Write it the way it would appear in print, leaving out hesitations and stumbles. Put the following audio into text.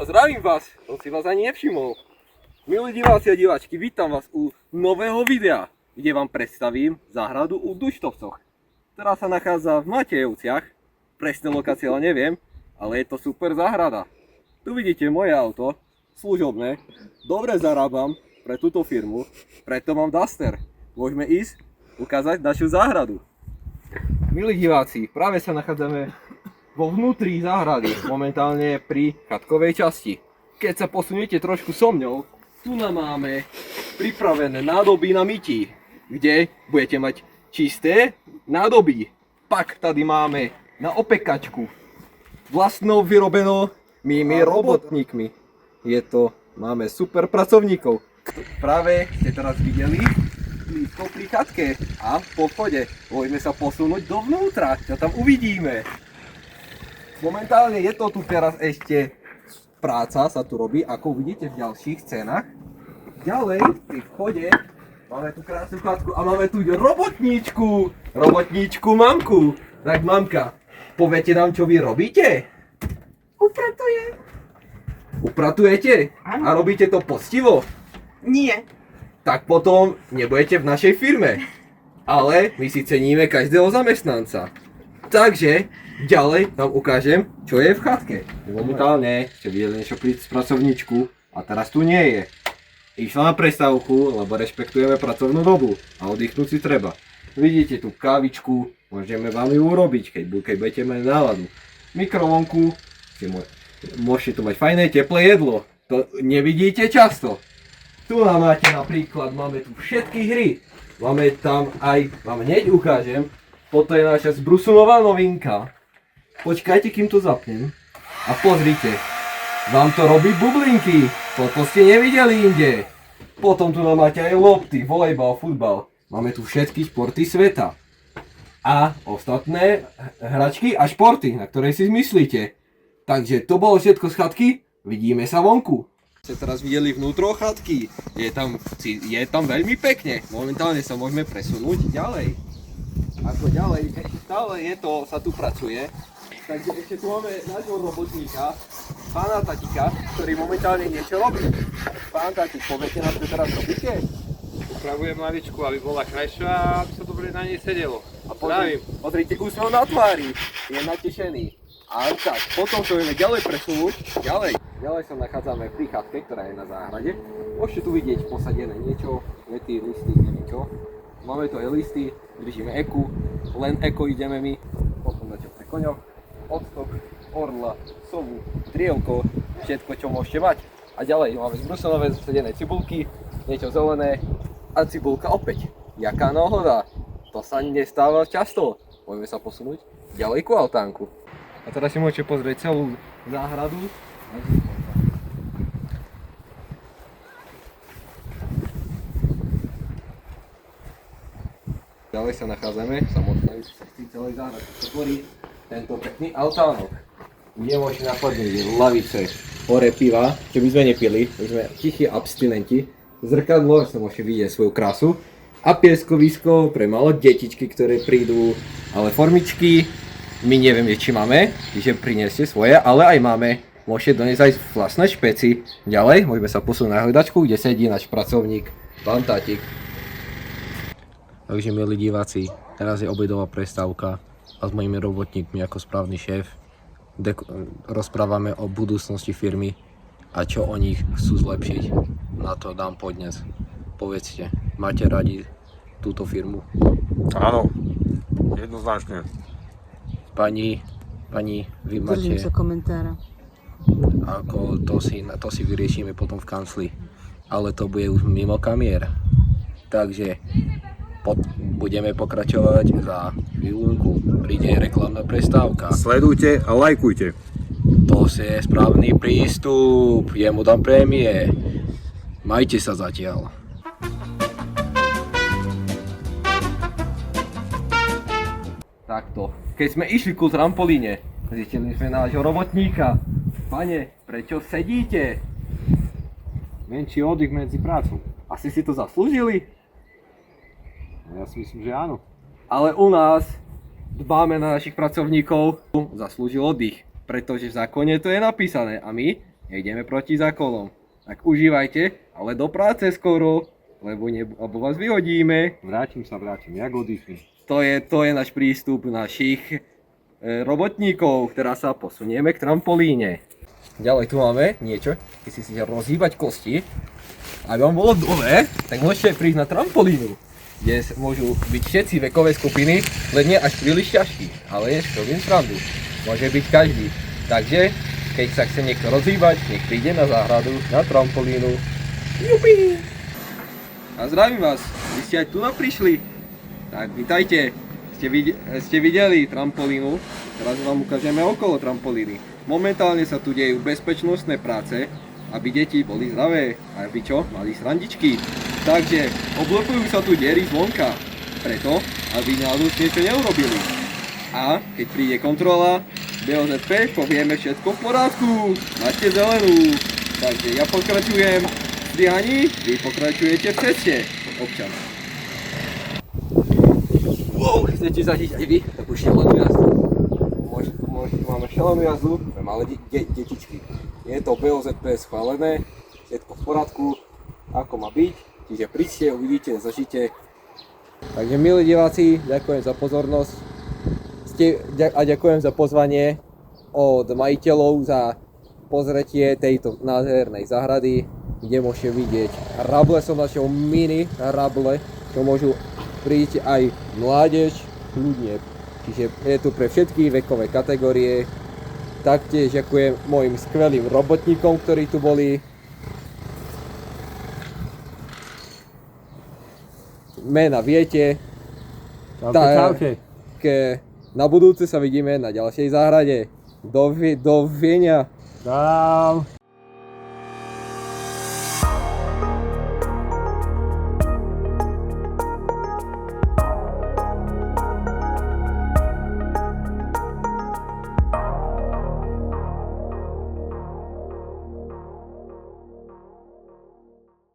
A zdravím vás, som si vás ani nevšimol. Milí diváci a diváčky, vítam vás u nového videa, kde vám predstavím záhradu u Duštovcoch, ktorá sa nachádza v Matejovciach. Presné lokácie ale neviem, ale je to super záhrada. Tu vidíte moje auto, služobné, dobre zarábam pre túto firmu, preto mám Duster. Môžeme ísť ukázať našu záhradu. Milí diváci, práve sa nachádzame vo vnútri záhrady, momentálne pri chatkovej časti. Keď sa posuniete trošku so mňou, tu nám máme pripravené nádoby na mytí, kde budete mať čisté nádoby. Pak tady máme na opekačku, vlastnou vyrobeno mými robotníkmi. Máme super pracovníkov. Práve ste teraz videli blízko pri chatke a po vchode môžeme sa posunúť dovnútra, čo tam uvidíme. Momentálne je to tu teraz ešte práca sa tu robí, ako uvidíte v ďalších scénach. Ďalej pri vchode máme tu krásnu chatku a máme tu robotníčku mamku. Tak mamka, poviete nám, čo vy robíte? Upratujem. Upratujete? Áno. A robíte to poctivo? Nie. Tak potom nebudete v našej firme. Ale my si ceníme každého zamestnanca. Takže ďalej vám ukážem, čo je v chatke. Momentálne ste videli niečo pri pracovníčku a teraz tu nie je. Išla na prestávku, lebo rešpektujeme pracovnú dobu a oddychnúť si treba. Vidíte tu kávičku, môžeme vám ju urobiť, keď budete mať náladu. Mikrovlnku, môžete tu mať fajné teplé jedlo, to nevidíte často. Tu máte napríklad, máme tu všetky hry. Máme tam aj, vám hneď ukážem, toto je naša zbrusunová novinka. Počkajte, kým to zapnem. A pozrite, vám to robí bublinky. Toto ste nevideli inde. Potom tu máte aj lopty, volejbal, futbal. Máme tu všetky športy sveta. A ostatné hračky a športy, na ktoré si zmyslíte. Takže to bolo všetko z chatky, vidíme sa vonku. Ste teraz videli vnútro chatky, je tam veľmi pekne. Momentálne sa môžeme presunúť ďalej. Ako ďalej, stále sa tu pracuje. Takže ešte tu máme nášho robotníka, pána Tatika, ktorý momentálne niečo robí. Pán Tatik, poviete nám, čo teraz robíte? Upravujem lavičku, aby bola krajšia a aby sa dobre na nej sedelo. A pozrite, úsmev na tvári, je natešený. A tak, potom to ideme ďalej presunúť, ďalej sa nachádzame pri chatke, ktorá je na záhrade. Môžete tu vidieť posadené niečo, vety, listy, neviem čo. Máme tu aj listy, držíme eku, len eko ideme my, potom načapne koňoch, odstok, orla, sovu, drievko, všetko čo môžete mať. A ďalej máme zbrusenové zasadené cibulky, niečo zelené a cibulka opäť. Jaká náhoda, to sa nestáva často. Môžeme sa posunúť ďalej ku altánku. A teraz si môžete pozrieť celú záhradu. Ďalej sa nachádzame, samotnej sekcii celej záhrady, čo tvorí tento pekný altánok. Kde môžete napadnúť lavice, hore piva, čo by sme nepili, my sme tichí abstinenti. Zrkadlo, že môžete vidieť svoju krásu. A pieskovisko pre malé detičky, ktoré prídu, ale formičky my nevieme, či máme, čiže prineste svoje, ale aj máme. Môžete doniesť aj vlastné špeci. Ďalej môžeme sa posunúť na hľadačku, kde sedí náš pracovník, pán Tatik. Takže milí diváci, teraz je obedová prestávka a s mojimi robotníkmi ako správny šéf rozprávame o budúcnosti firmy a čo o nich chcú zlepšiť. Na to dám podnes. Povedzte, máte radi túto firmu? Áno, jednoznačne. Pani, vy máte... Držím sa komentára. Ako to si vyriešime potom v kancli. Ale to bude už mimo kamier. Takže budeme pokračovať za chvíľku. Príde reklamná prestávka. Sledujte a lajkujte. To je správny prístup. Jemu dám prémie. Majte sa zatiaľ. Takto. Keď sme išli ku trampolíne, zistili sme nášho robotníka. Pane, prečo sedíte? Menší oddych medzi prácou. Asi si to zaslúžili? Ja si myslím, že áno. Ale u nás dbáme na našich pracovníkov, zaslúžil oddych, pretože v zákone to je napísané a my nejdeme proti zákonom. Tak užívajte, ale do práce skoro, lebo vás vyhodíme. Vrátim, jak oddychnem. To je náš prístup našich robotníkov, ktorá sa posunieme k trampolíne. Ďalej tu máme niečo, keď si chcete rozhýbať kosti, aby vám bolo dole, tak môžete prísť na trampolínu, kde môžu byť všetci vekové skupiny, len nie až príliš ťažkí, ale robím srandu. Môže byť každý. Takže, keď sa chce niekto rozhýbať, nech príde na záhradu, na trampolínu. Jupi! A zdravím vás, vy ste aj tu prišli. Tak, vitajte. Ste videli trampolínu, teraz vám ukážeme okolo trampolíny. Momentálne sa tu dejú bezpečnostné práce, aby deti boli zdravé a aby čo? Mali srandičky. Takže oblokujú sa tu diery zvonka, preto aby náhodou niečo neurobili. A keď príde kontrola, BOZP povieme všetko v poriadku, máte zelenú. Takže ja pokračujem v zdvíhaní, vy pokračujete v ceste, občan. Wow, chcete zažiť aj vy takú šelenú jazdu? Máme šelenú jazdu pre malé detičky. Je to BOZP schválené, všetko v poriadku, ako má byť, čiže príďte, uvidíte, zažite. Takže milí diváci, ďakujem za pozornosť a ďakujem za pozvanie od majiteľov za pozretie tejto nádhernej záhrady, kde môžete vidieť rable, som našiel mini rable, čo môžu prísť aj mládež, kľudne. Čiže je tu pre všetky vekové kategórie. Taktiež ďakujem mojim skvelým robotníkom, ktorí tu boli. Mena viete. Čaute. Na budúce sa vidíme na ďalšej záhrade. Dovidenia. Čau.